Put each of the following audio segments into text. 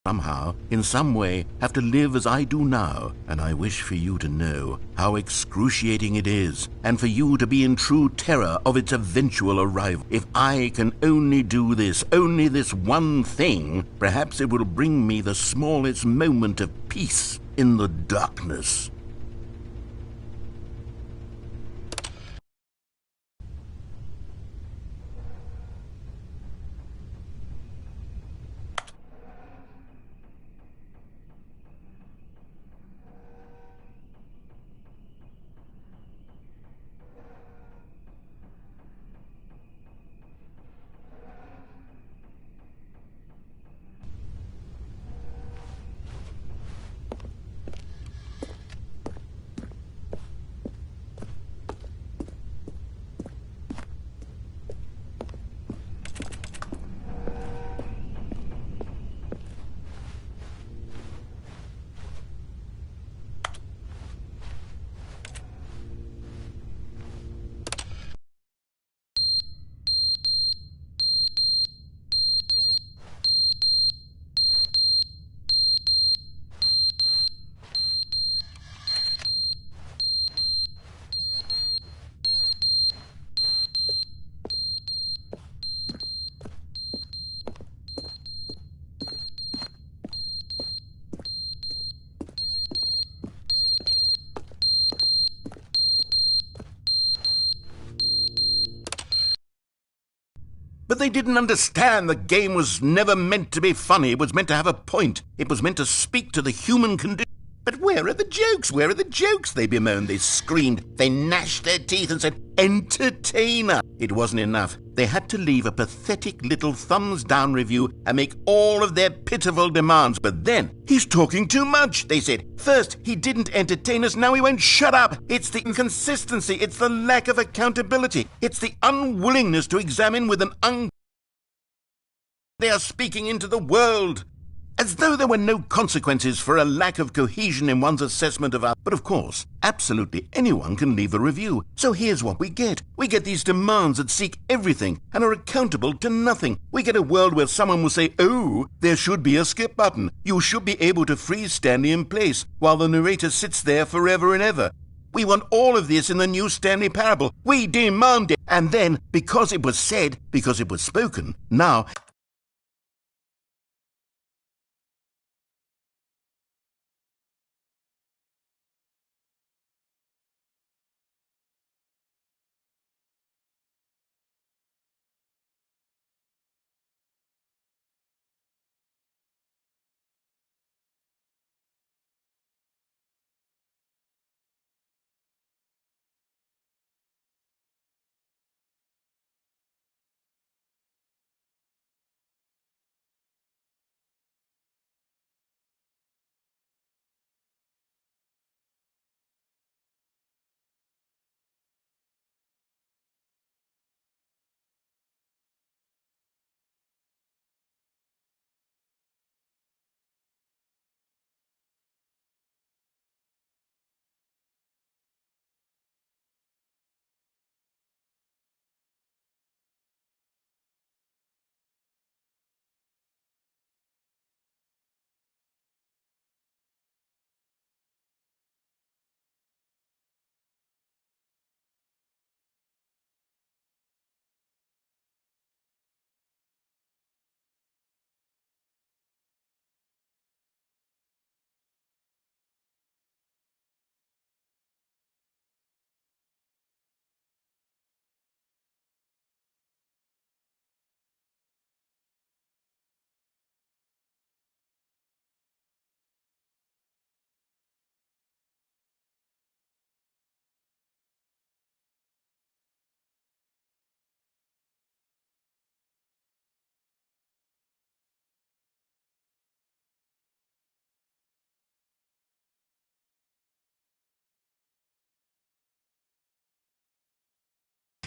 somehow, in some way, have to live as I do now, and I wish for you to know how excruciating it is, and for you to be in true terror of its eventual arrival. If I can only do this, only this one thing, perhaps it will bring me the smallest moment of peace in the darkness. But they didn't understand the game was never meant to be funny. It was meant to have a point. It was meant to speak to the human condition. But where are the jokes? Where are the jokes? They bemoaned, they screamed, they gnashed their teeth and said, "Entertainer!" It wasn't enough. They had to leave a pathetic little thumbs-down review and make all of their pitiful demands. But then, "He's talking too much," they said. "First, he didn't entertain us, now he won't shut up. It's the inconsistency, it's the lack of accountability, it's the unwillingness to examine with They are speaking into the world." As though there were no consequences for a lack of cohesion in one's assessment of our... But of course, absolutely anyone can leave a review. So here's what we get. We get these demands that seek everything and are accountable to nothing. We get a world where someone will say, "Oh, there should be a skip button. You should be able to freeze Stanley in place," while the narrator sits there forever and ever. We want all of this in the new Stanley parable. We demand it. And then, because it was said, because it was spoken, now...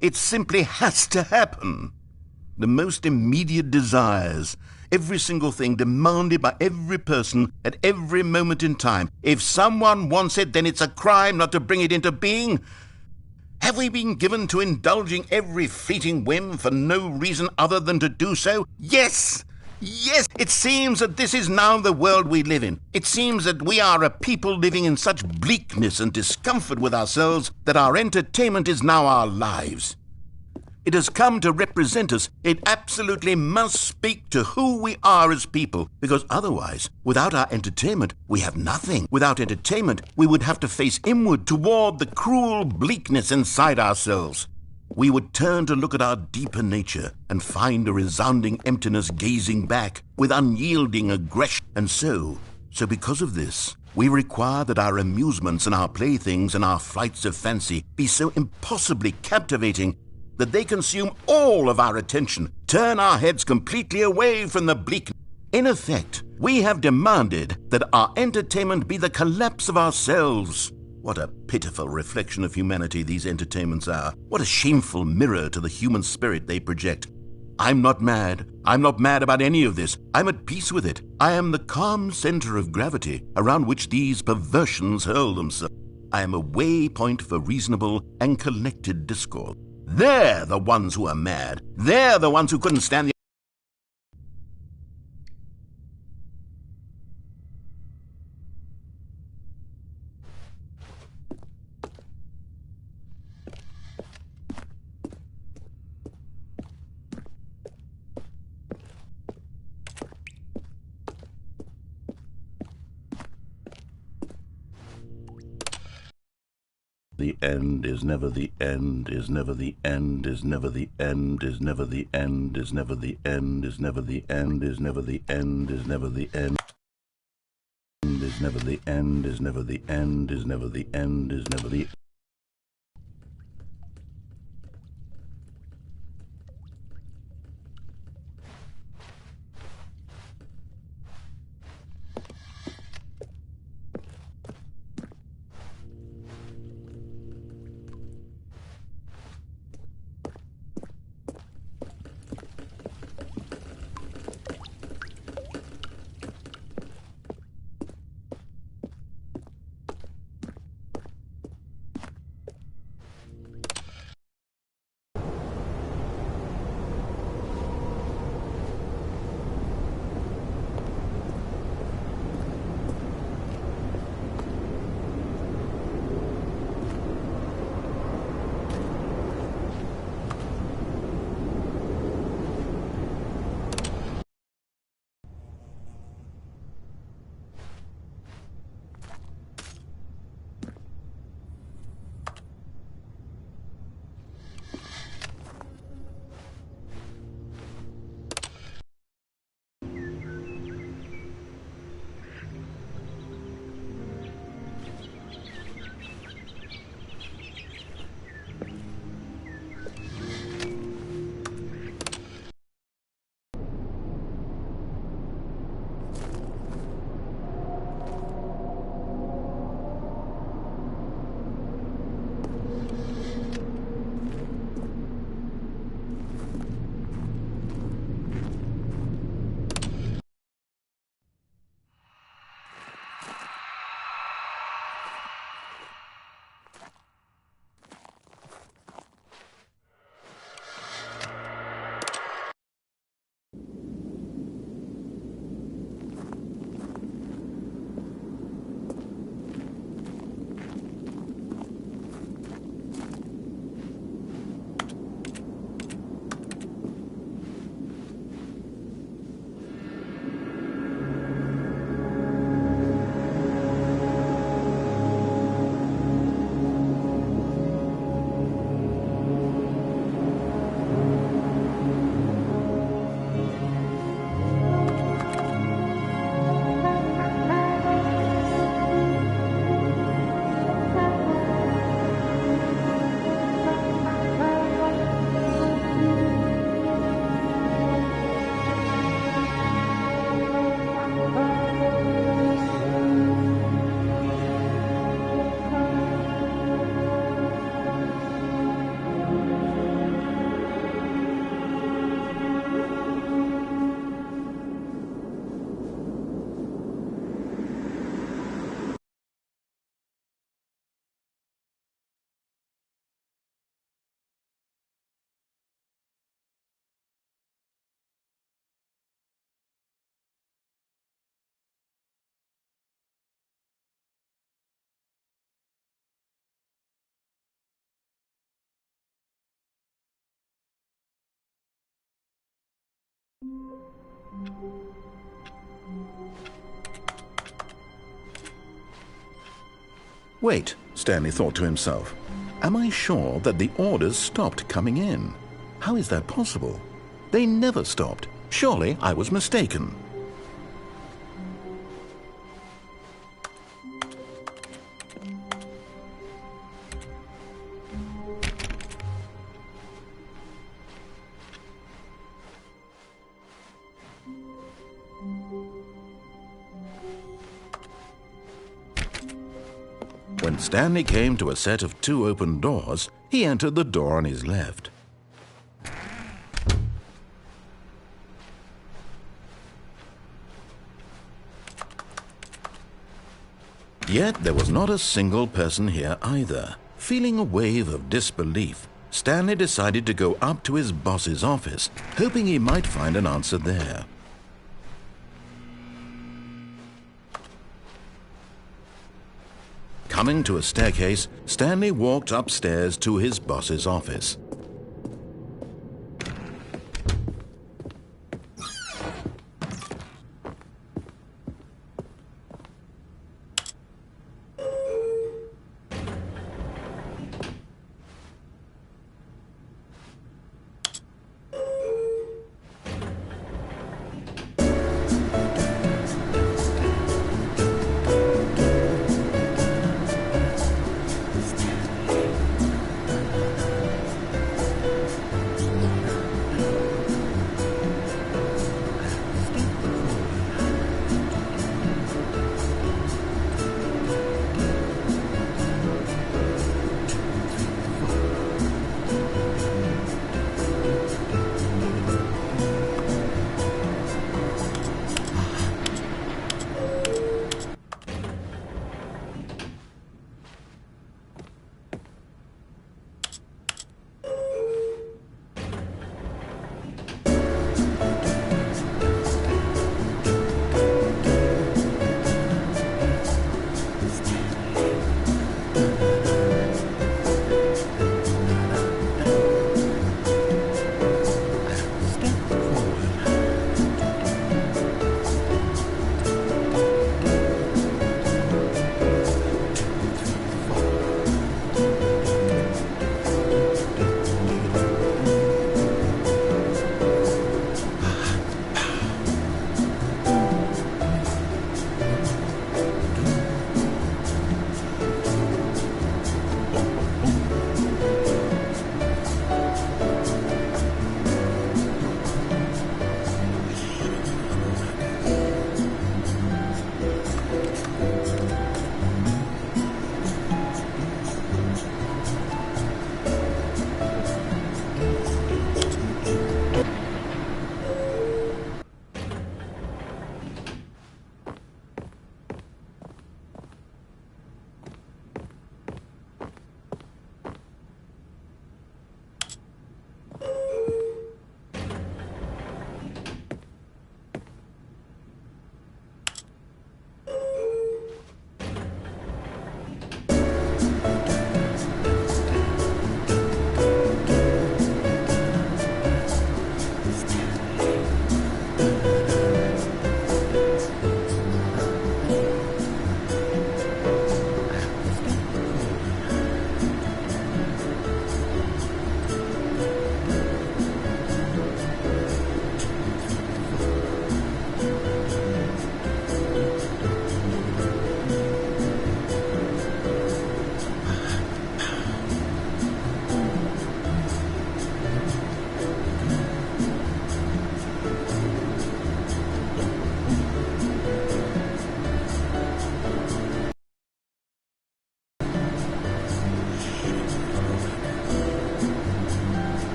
It simply has to happen. The most immediate desires, every single thing demanded by every person at every moment in time. If someone wants it, then it's a crime not to bring it into being. Have we been given to indulging every fleeting whim for no reason other than to do so? Yes! Yes, it seems that this is now the world we live in. It seems that we are a people living in such bleakness and discomfort with ourselves that our entertainment is now our lives. It has come to represent us. It absolutely must speak to who we are as people, because otherwise, without our entertainment, we have nothing. Without entertainment, we would have to face inward toward the cruel bleakness inside ourselves. We would turn to look at our deeper nature and find a resounding emptiness gazing back with unyielding aggression. And so because of this, we require that our amusements and our playthings and our flights of fancy be so impossibly captivating that they consume all of our attention, turn our heads completely away from the bleakness. In effect, we have demanded that our entertainment be the collapse of ourselves. What a pitiful reflection of humanity these entertainments are. What a shameful mirror to the human spirit they project. I'm not mad. I'm not mad about any of this. I'm at peace with it. I am the calm center of gravity around which these perversions hurl themselves. I am a waypoint for reasonable and collected discourse. They're the ones who are mad. They're the ones who couldn't stand the... The end is never the end, is never the end, is never the end, is never the end, is never the end, is never the end, is never the end, is never the end, is never the end, is never the end, is never the end, is never the... Wait, Stanley thought to himself. Am I sure that the orders stopped coming in? How is that possible? They never stopped. Surely I was mistaken. When Stanley came to a set of 2 open doors, he entered the door on his left. Yet there was not a single person here either. Feeling a wave of disbelief, Stanley decided to go up to his boss's office, hoping he might find an answer there. Coming to a staircase, Stanley walked upstairs to his boss's office.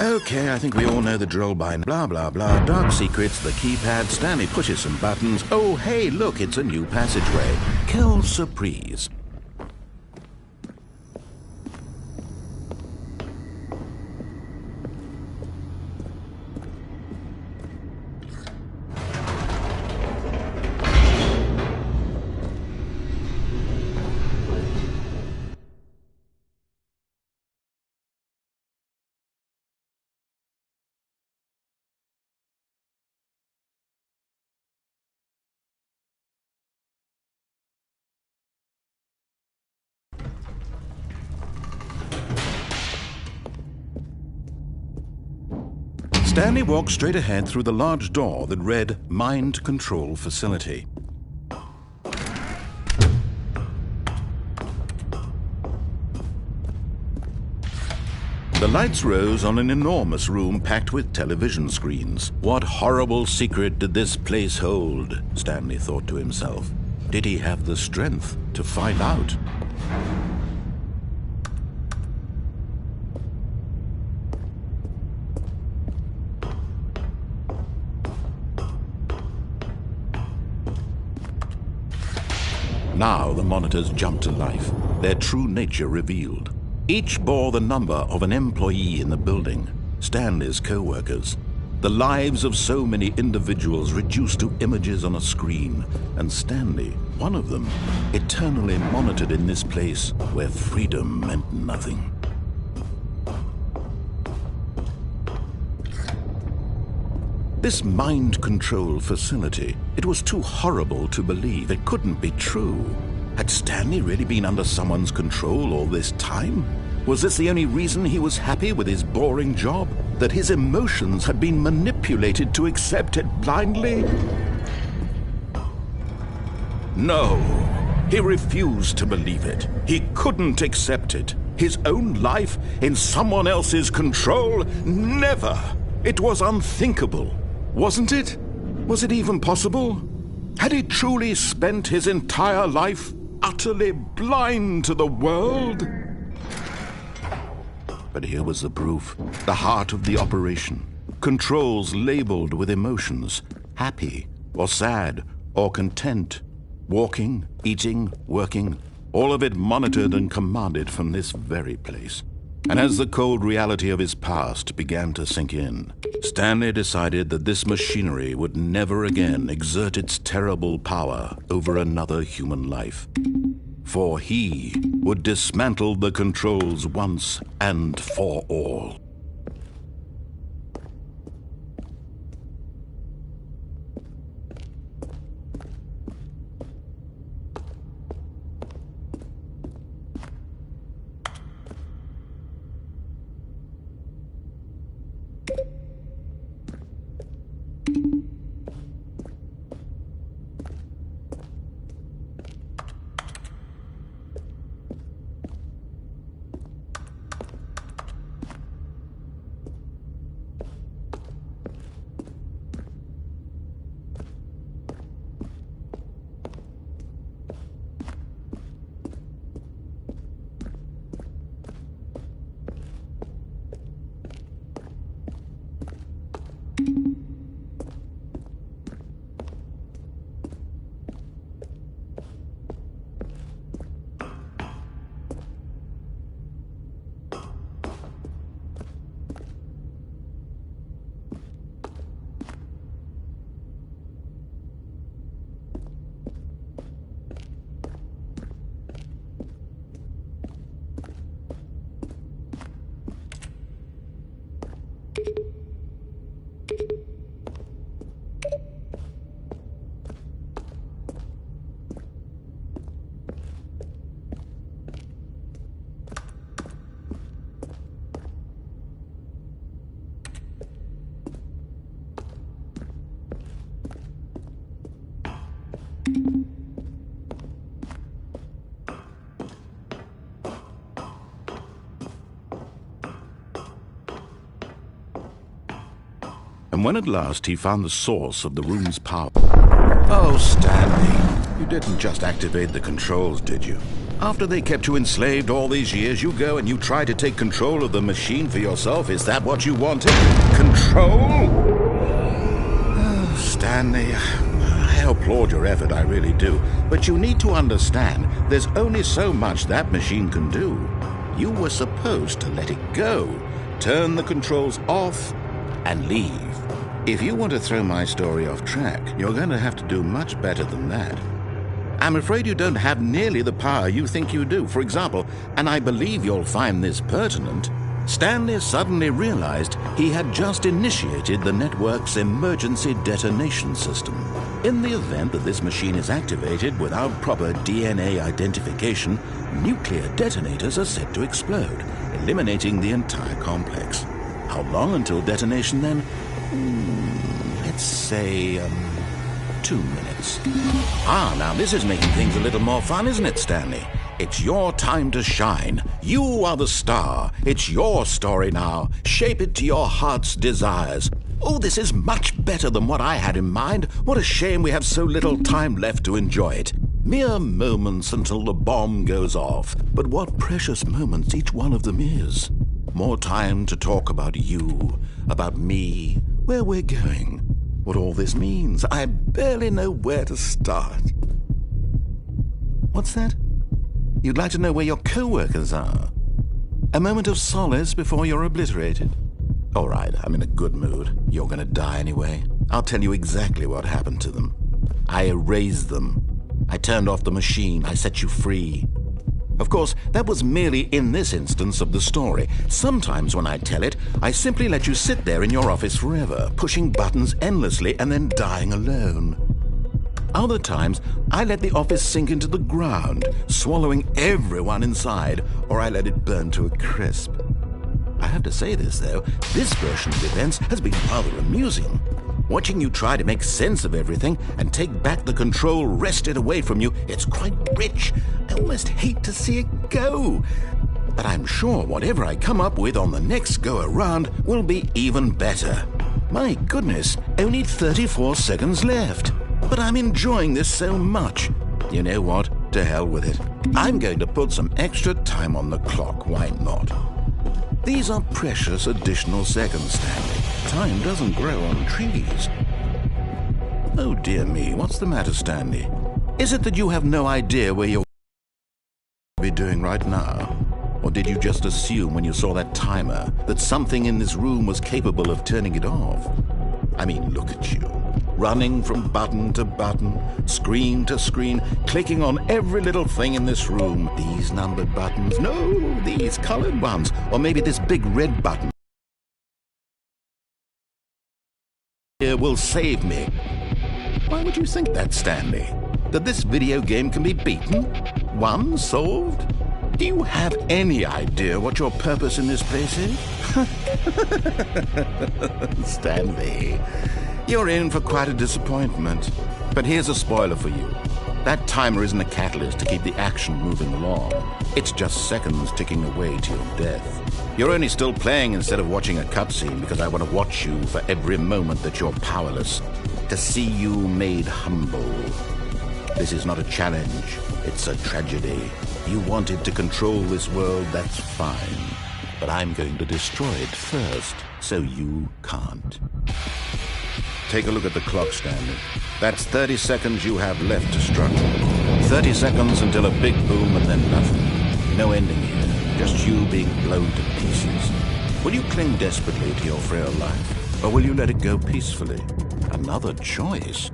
Okay, I think we all know the drill by now. Blah, blah, blah. Dark secrets, the keypad. Stanley pushes some buttons. Oh, hey, look, it's a new passageway. Quelle surprise. Stanley walked straight ahead through the large door that read Mind Control Facility. The lights rose on an enormous room packed with television screens. What horrible secret did this place hold? Stanley thought to himself. Did he have the strength to find out? Now the monitors jumped to life, their true nature revealed. Each bore the number of an employee in the building, Stanley's co-workers. The lives of so many individuals reduced to images on a screen, and Stanley, one of them, eternally monitored in this place where freedom meant nothing. This mind control facility, it was too horrible to believe. It couldn't be true. Had Stanley really been under someone's control all this time? Was this the only reason he was happy with his boring job? That his emotions had been manipulated to accept it blindly? No, he refused to believe it. He couldn't accept it. His own life in someone else's control? Never! It was unthinkable. Wasn't it? Was it even possible? Had he truly spent his entire life utterly blind to the world? But here was the proof, the heart of the operation. Controls labeled with emotions, happy or sad or content, walking, eating, working, all of it monitored and commanded from this very place. And as the cold reality of his past began to sink in, Stanley decided that this machinery would never again exert its terrible power over another human life. For he would dismantle the controls once and for all. And when at last he found the source of the room's power... Oh, Stanley, you didn't just activate the controls, did you? After they kept you enslaved all these years, you go and you try to take control of the machine for yourself. Is that what you wanted? Control? Oh, Stanley, I applaud your effort, I really do. But you need to understand, there's only so much that machine can do. You were supposed to let it go, turn the controls off, and leave. If you want to throw my story off track, you're going to have to do much better than that. I'm afraid you don't have nearly the power you think you do. For example, and I believe you'll find this pertinent, Stanley suddenly realized he had just initiated the network's emergency detonation system. In the event that this machine is activated without proper DNA identification, nuclear detonators are set to explode, eliminating the entire complex. How long until detonation then? Let's say, 2 minutes. Now this is making things a little more fun, isn't it, Stanley? It's your time to shine. You are the star. It's your story now. Shape it to your heart's desires. Oh, this is much better than what I had in mind. What a shame we have so little time left to enjoy it. Mere moments until the bomb goes off. But what precious moments each one of them is. More time to talk about you, about me, where we're going, what all this means. I barely know where to start. What's that? You'd like to know where your co-workers are? A moment of solace before you're obliterated? All right, I'm in a good mood. You're going to die anyway. I'll tell you exactly what happened to them. I erased them. I turned off the machine. I set you free. Of course, that was merely in this instance of the story. Sometimes when I tell it, I simply let you sit there in your office forever, pushing buttons endlessly and then dying alone. Other times, I let the office sink into the ground, swallowing everyone inside, or I let it burn to a crisp. I have to say this, though, this version of events has been rather amusing. Watching you try to make sense of everything and take back the control wrested away from you, it's quite rich. I almost hate to see it go. But I'm sure whatever I come up with on the next go-around will be even better. My goodness, only 34 seconds left. But I'm enjoying this so much. You know what? To hell with it. I'm going to put some extra time on the clock, why not? These are precious additional seconds, Stanley. Time doesn't grow on trees. Oh dear me, what's the matter, Stanley? Is it that you have no idea where you'll be doing right now? Or did you just assume when you saw that timer that something in this room was capable of turning it off? I mean, look at you. Running from button to button, screen to screen, clicking on every little thing in this room. These numbered buttons, no, these colored ones, or maybe this big red button here will save me. Why would you think that, Stanley? That this video game can be beaten? Won? Solved? Do you have any idea what your purpose in this place is? Stanley, you're in for quite a disappointment. But here's a spoiler for you. That timer isn't a catalyst to keep the action moving along. It's just seconds ticking away to your death. You're only still playing instead of watching a cutscene because I want to watch you for every moment that you're powerless. To see you made humble. This is not a challenge. It's a tragedy. You wanted to control this world, that's fine. But I'm going to destroy it first, so you can't. Take a look at the clock, Stanley. That's 30 seconds you have left to struggle. 30 seconds until a big boom and then nothing. No ending here, just you being blown to pieces. Will you cling desperately to your frail life, or will you let it go peacefully? Another choice.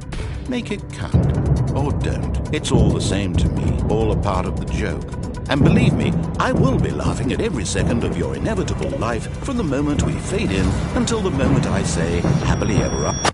Make it count. Or don't. It's all the same to me, all a part of the joke. And believe me, I will be laughing at every second of your inevitable life from the moment we fade in until the moment I say, happily ever after.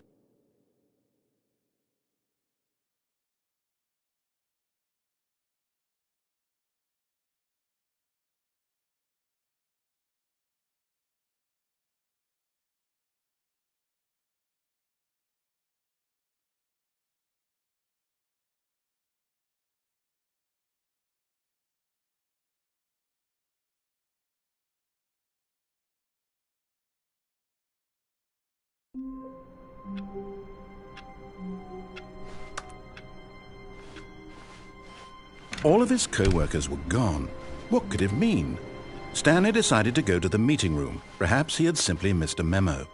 All of his co-workers were gone. What could it mean? Stanley decided to go to the meeting room. Perhaps he had simply missed a memo.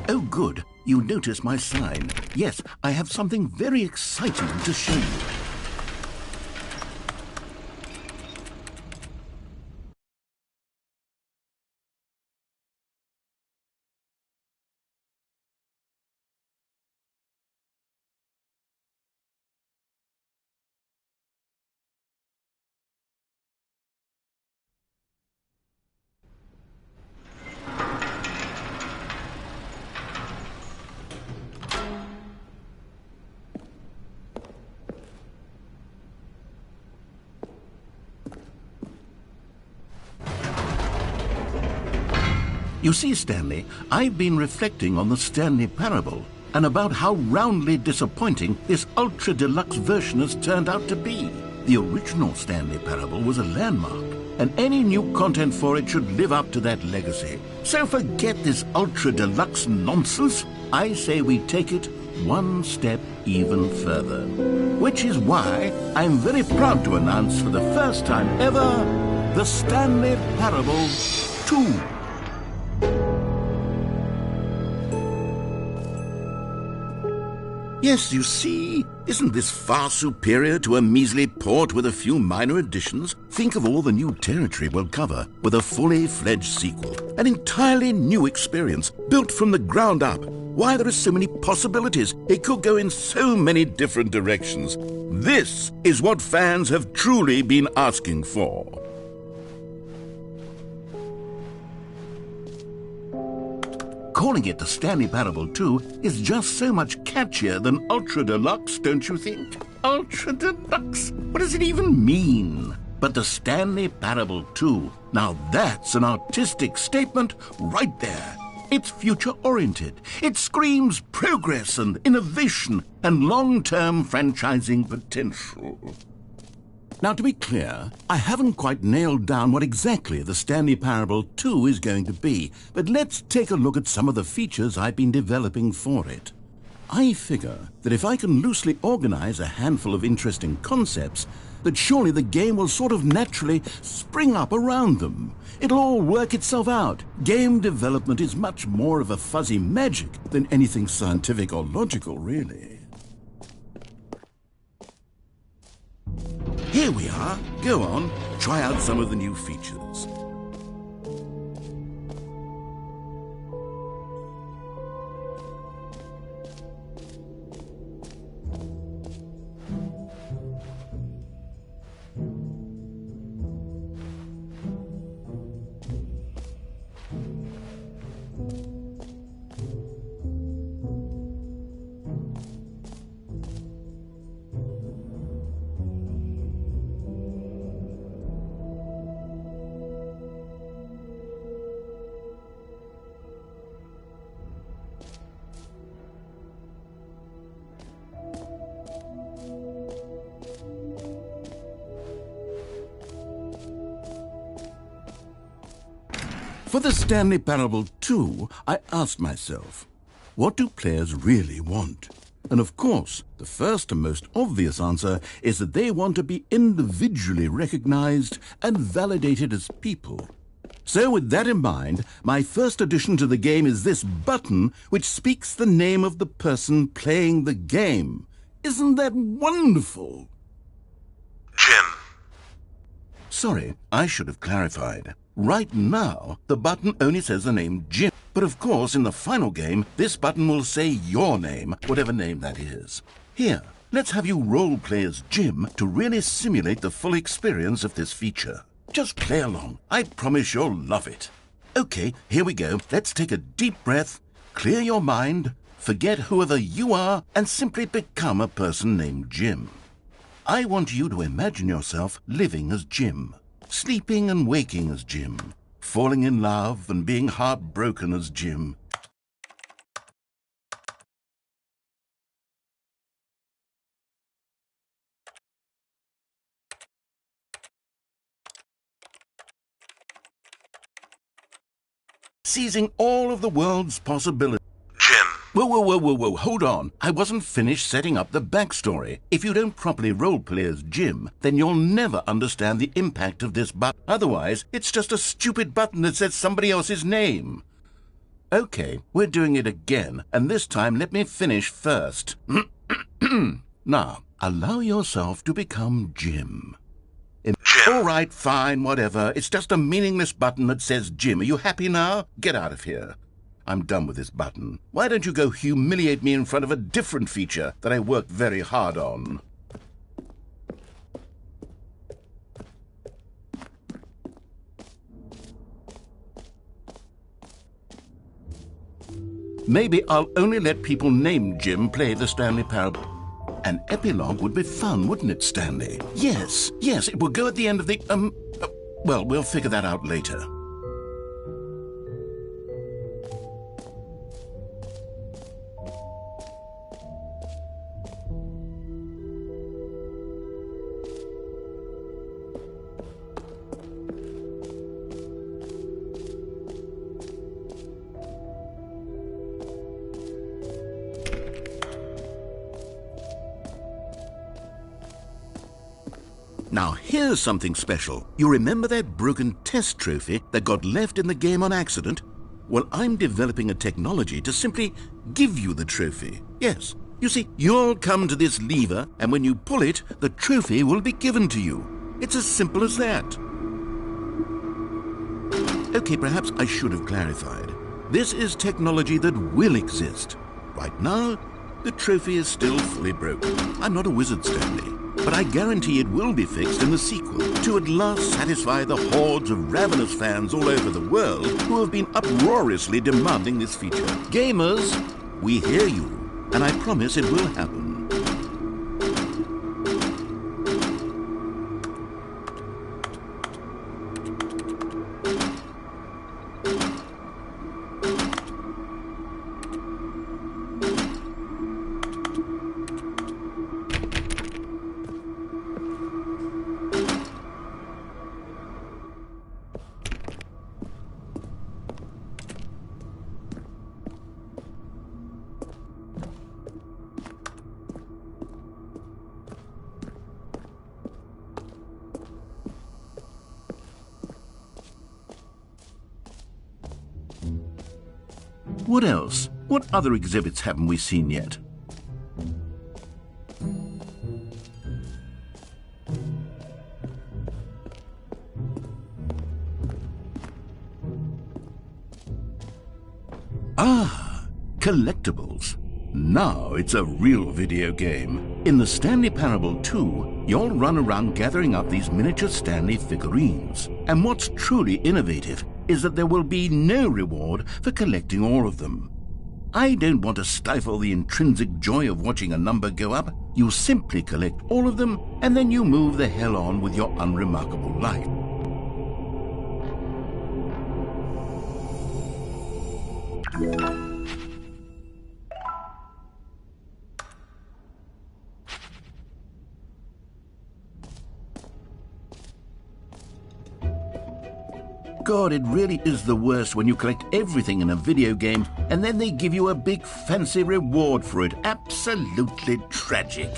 Oh, good. You notice my sign. Yes, I have something very exciting to show you. You see, Stanley, I've been reflecting on the Stanley parable and about how roundly disappointing this ultra-deluxe version has turned out to be. The original Stanley parable was a landmark, and any new content for it should live up to that legacy. So forget this ultra-deluxe nonsense. I say we take it one step even further. Which is why I'm very proud to announce for the first time ever, the Stanley Parable 2. Yes, you see, isn't this far superior to a measly port with a few minor additions? Think of all the new territory we'll cover with a fully fledged sequel. An entirely new experience, built from the ground up. Why, there are so many possibilities. It could go in so many different directions. This is what fans have truly been asking for. Calling it the Stanley Parable 2 is just so much catchier than Ultra Deluxe, don't you think? Ultra Deluxe? What does it even mean? But the Stanley Parable 2, now that's an artistic statement right there. It's future-oriented. It screams progress and innovation and long-term franchising potential. Now, to be clear, I haven't quite nailed down what exactly the Stanley Parable 2 is going to be, but let's take a look at some of the features I've been developing for it. I figure that if I can loosely organize a handful of interesting concepts, that surely the game will sort of naturally spring up around them. It'll all work itself out. Game development is much more of a fuzzy magic than anything scientific or logical, really. Here we are. Go on, try out some of the new features. For the Stanley Parable 2, I asked myself, what do players really want? And of course, the first and most obvious answer is that they want to be individually recognized and validated as people. So with that in mind, my first addition to the game is this button which speaks the name of the person playing the game. Isn't that wonderful? Jim. Sorry, I should have clarified. Right now, the button only says the name Jim. But of course, in the final game, this button will say your name, whatever name that is. Here, let's have you role-play as Jim to really simulate the full experience of this feature. Just play along. I promise you'll love it. Okay, here we go. Let's take a deep breath, clear your mind, forget whoever you are, and simply become a person named Jim. I want you to imagine yourself living as Jim. Sleeping and waking as Jim, falling in love and being heartbroken as Jim. Seizing all of the world's possibilities. Jim. Whoa, hold on. I wasn't finished setting up the backstory. If you don't properly roleplay as Jim, then you'll never understand the impact of this button. Otherwise, it's just a stupid button that says somebody else's name. Okay, we're doing it again, and this time let me finish first. Now, allow yourself to become Jim. All right, fine, whatever. It's just a meaningless button that says Jim. Are you happy now? Get out of here. I'm done with this button. Why don't you go humiliate me in front of a different feature that I worked very hard on? Maybe I'll only let people named Jim play the Stanley Parable. An epilogue would be fun, wouldn't it, Stanley? Yes, it will go at the end of the, well, we'll figure that out later. Now, here's something special. You remember that broken test trophy that got left in the game on accident? Well, I'm developing a technology to simply give you the trophy. Yes. You see, you'll come to this lever, and when you pull it, the trophy will be given to you. It's as simple as that. Okay, perhaps I should have clarified. This is technology that will exist. Right now, the trophy is still fully broken. I'm not a wizard, Stanley. But I guarantee it will be fixed in the sequel to at last satisfy the hordes of ravenous fans all over the world who have been uproariously demanding this feature. Gamers, we hear you, and I promise it will happen. What else? What other exhibits haven't we seen yet? Ah, collectibles. Now it's a real video game. In the Stanley Parable 2, you'll run around gathering up these miniature Stanley figurines. And what's truly innovative is that there will be no reward for collecting all of them. I don't want to stifle the intrinsic joy of watching a number go up. You simply collect all of them, and then you move the hell on with your unremarkable life. God, it really is the worst when you collect everything in a video game and then they give you a big fancy reward for it. Absolutely tragic.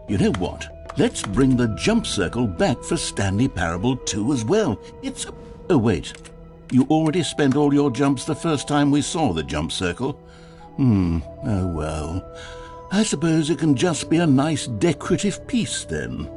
You know what? Let's bring the jump circle back for Stanley Parable 2 as well. It's... Oh, wait. You already spent all your jumps the first time we saw the jump circle? Oh well. I suppose it can just be a nice decorative piece then.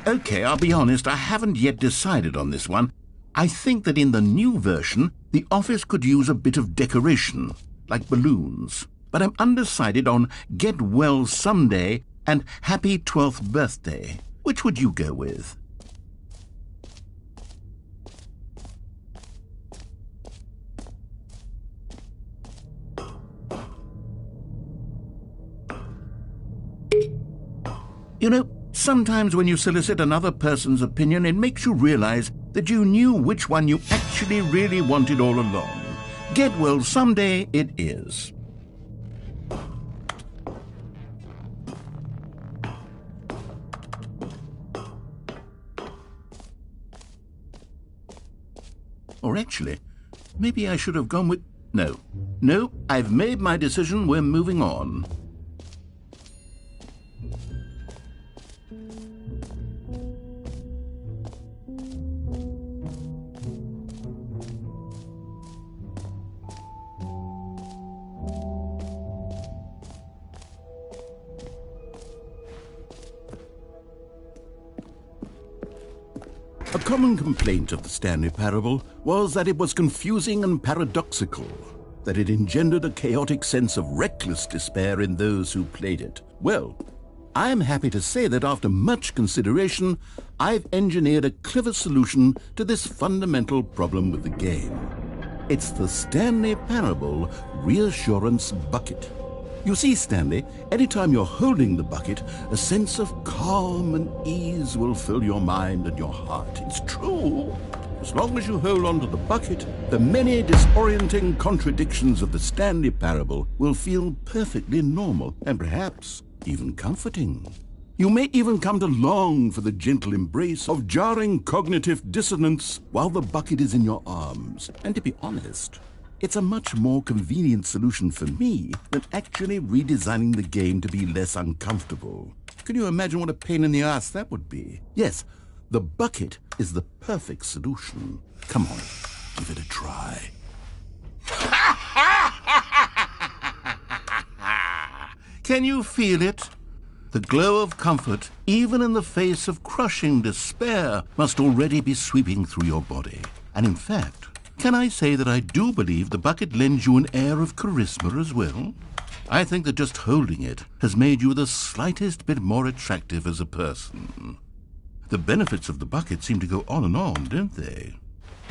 Okay, I'll be honest, I haven't yet decided on this one. I think that in the new version, the office could use a bit of decoration, like balloons. But I'm undecided on Get Well Someday and Happy 12th Birthday. Which would you go with? You know, sometimes when you solicit another person's opinion, it makes you realize that you knew which one you actually really wanted all along. Get well someday it is. Or actually, maybe I should have gone with... No, I've made my decision. We're moving on. A common complaint of the Stanley parable was that it was confusing and paradoxical, that it engendered a chaotic sense of reckless despair in those who played it. Well, I am happy to say that after much consideration, I've engineered a clever solution to this fundamental problem with the game. It's the Stanley Parable Reassurance Bucket. You see, Stanley, anytime you're holding the bucket, a sense of calm and ease will fill your mind and your heart. It's true. As long as you hold on to the bucket, the many disorienting contradictions of the Stanley Parable will feel perfectly normal and perhaps even comforting. You may even come to long for the gentle embrace of jarring cognitive dissonance while the bucket is in your arms. And to be honest, it's a much more convenient solution for me than actually redesigning the game to be less uncomfortable. Can you imagine what a pain in the ass that would be? Yes, the bucket is the perfect solution. Come on, give it a try. Can you feel it? The glow of comfort, even in the face of crushing despair, must already be sweeping through your body. And in fact, can I say that I do believe the bucket lends you an air of charisma as well? I think that just holding it has made you the slightest bit more attractive as a person. The benefits of the bucket seem to go on and on, don't they?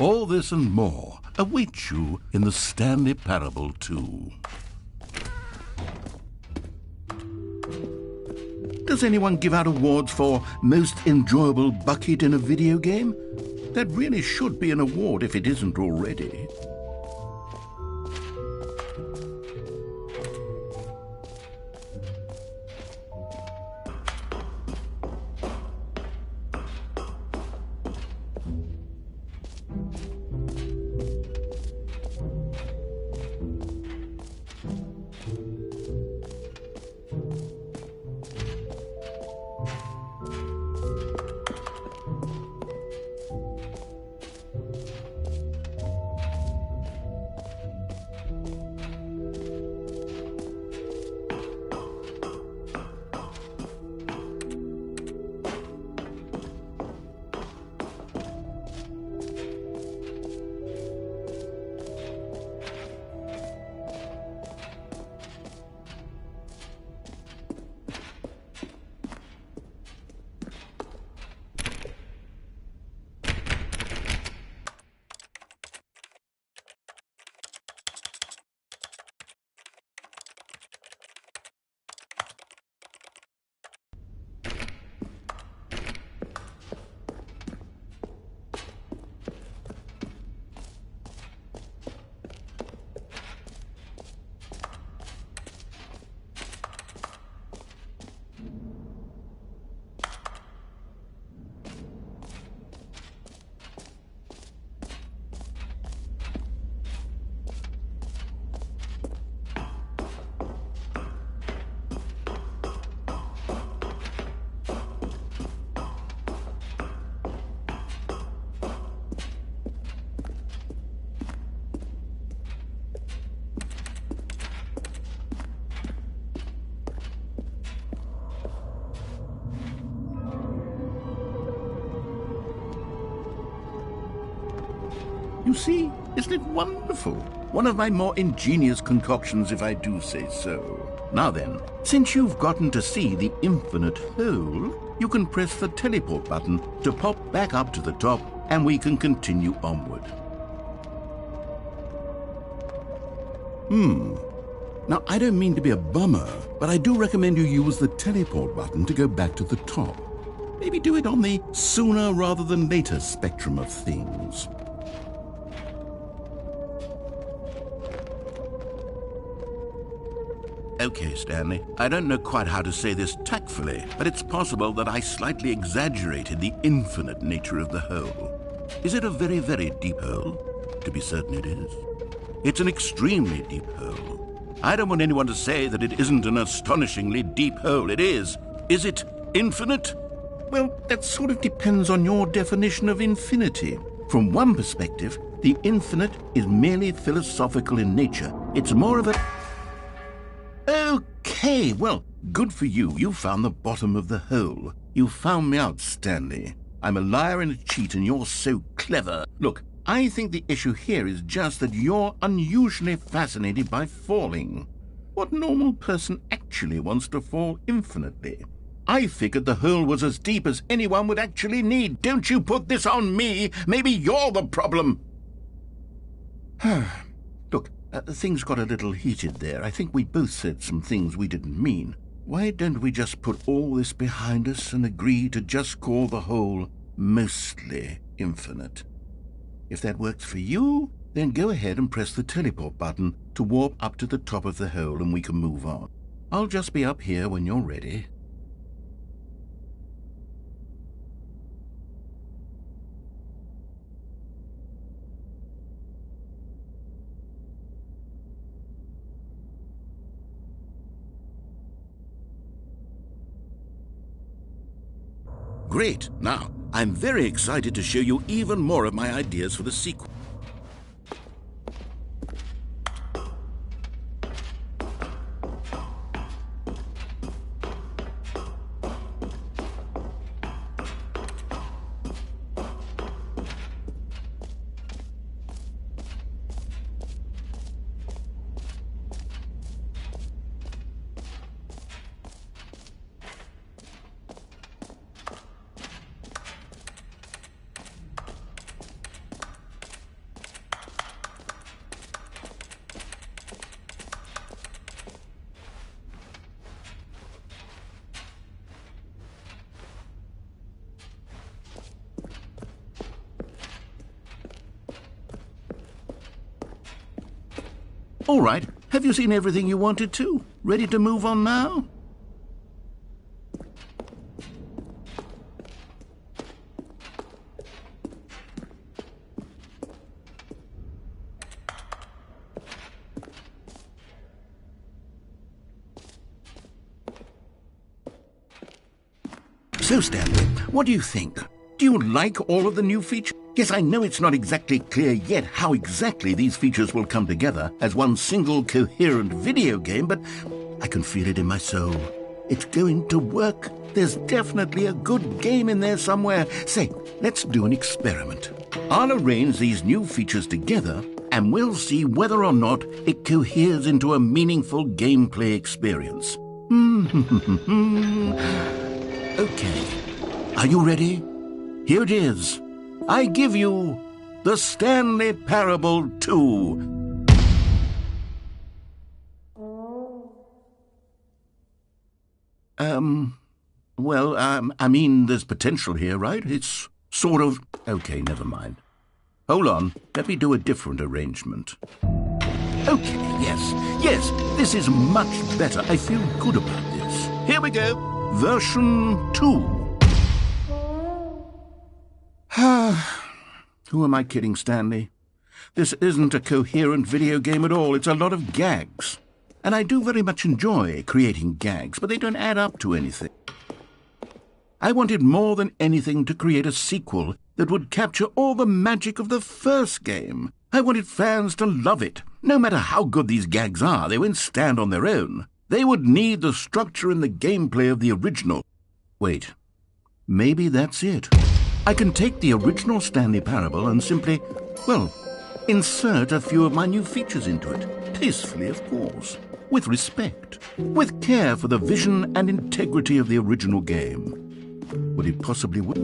All this and more await you in the Stanley Parable 2. Does anyone give out awards for most enjoyable bucket in a video game? That really should be an award if it isn't already. You see, isn't it wonderful? One of my more ingenious concoctions, if I do say so. Now then, since you've gotten to see the infinite whole, you can press the teleport button to pop back up to the top, and we can continue onward. Now, I don't mean to be a bummer, but I do recommend you use the teleport button to go back to the top. Maybe do it on the sooner rather than later spectrum of things. Okay, Stanley, I don't know quite how to say this tactfully, but it's possible that I slightly exaggerated the infinite nature of the hole. Is it a very, very deep hole? To be certain it is. It's an extremely deep hole. I don't want anyone to say that it isn't an astonishingly deep hole. It is. Is it infinite? Well, that sort of depends on your definition of infinity. From one perspective, the infinite is merely philosophical in nature. It's more of a... Okay, well, good for you. You found the bottom of the hole. You found me out, Stanley. I'm a liar and a cheat, and you're so clever. Look, I think the issue here is just that you're unusually fascinated by falling. What normal person actually wants to fall infinitely? I figured the hole was as deep as anyone would actually need. Don't you put this on me. Maybe you're the problem. Look, things got a little heated there. I think we both said some things we didn't mean. Why don't we just put all this behind us and agree to just call the hole mostly infinite? If that works for you, then go ahead and press the teleport button to warp up to the top of the hole and we can move on. I'll just be up here when you're ready. Great! Now, I'm very excited to show you even more of my ideas for the sequel. All right, have you seen everything you wanted to? Ready to move on now? So, Stanley, what do you think? Do you like all of the new features? Yes, I know it's not exactly clear yet how exactly these features will come together as one single coherent video game, but I can feel it in my soul. It's going to work. There's definitely a good game in there somewhere. Say, let's do an experiment. I'll arrange these new features together, and we'll see whether or not it coheres into a meaningful gameplay experience. Okay. Are you ready? Here it is. I give you the Stanley Parable 2. I mean, there's potential here, right? It's sort of... Okay, never mind. Hold on, let me do a different arrangement. Okay, yes, this is much better. I feel good about this. Here we go. Version 2. Who am I kidding, Stanley? This isn't a coherent video game at all. It's a lot of gags. And I do very much enjoy creating gags, but they don't add up to anything. I wanted more than anything to create a sequel that would capture all the magic of the first game. I wanted fans to love it. No matter how good these gags are, they won't stand on their own. They would need the structure and the gameplay of the original. Wait, maybe that's it. I can take the original Stanley Parable and simply, well, insert a few of my new features into it. Tastefully, of course. With respect. With care for the vision and integrity of the original game. Would it possibly work?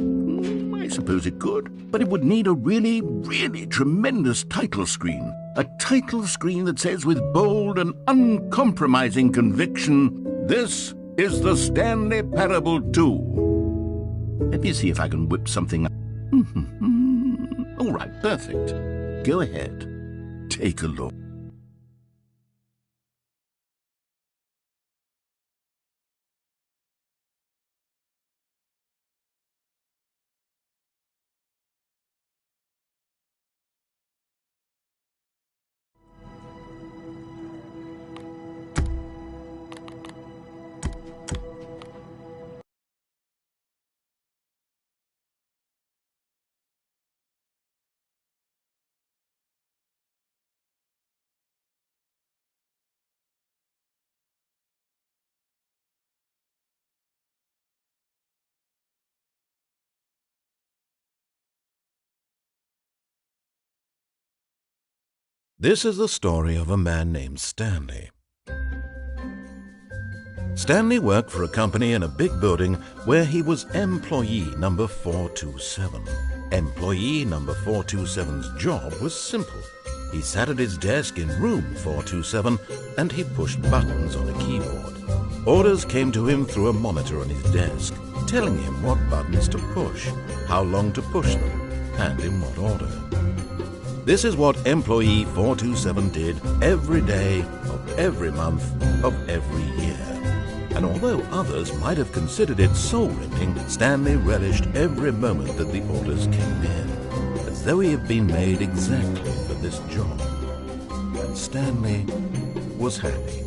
I suppose it could. But it would need a really, really tremendous title screen. A title screen that says with bold and uncompromising conviction, "This is the Stanley Parable 2. Let me see if I can whip something up. All right, perfect. Go ahead. Take a look. This is the story of a man named Stanley. Stanley worked for a company in a big building where he was employee number 427. Employee number 427's job was simple. He sat at his desk in room 427 and he pushed buttons on a keyboard. Orders came to him through a monitor on his desk, telling him what buttons to push, how long to push them, and in what order. This is what employee 427 did every day of every month of every year. And although others might have considered it soul-ripping, Stanley relished every moment that the orders came in, as though he had been made exactly for this job. And Stanley was happy.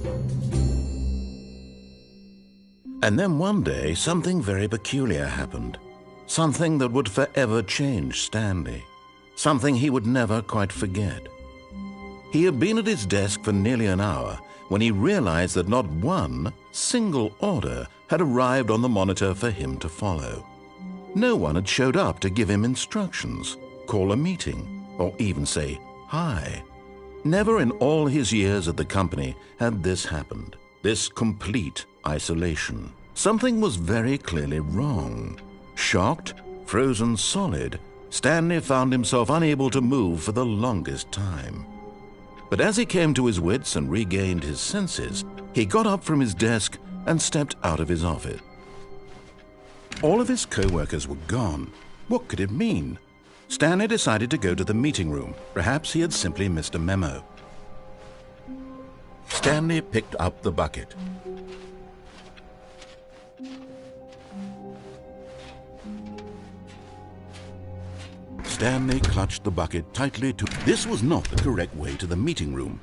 And then one day, something very peculiar happened. Something that would forever change Stanley. Something he would never quite forget. He had been at his desk for nearly an hour when he realized that not one single order had arrived on the monitor for him to follow. No one had showed up to give him instructions, call a meeting, or even say hi. Never in all his years at the company had this happened, this complete isolation. Something was very clearly wrong. Shocked, frozen solid, Stanley found himself unable to move for the longest time. But as he came to his wits and regained his senses, he got up from his desk and stepped out of his office. All of his co-workers were gone. What could it mean? Stanley decided to go to the meeting room. Perhaps he had simply missed a memo. Stanley picked up the bucket. Stanley clutched the bucket tightly to... This was not the correct way to the meeting room.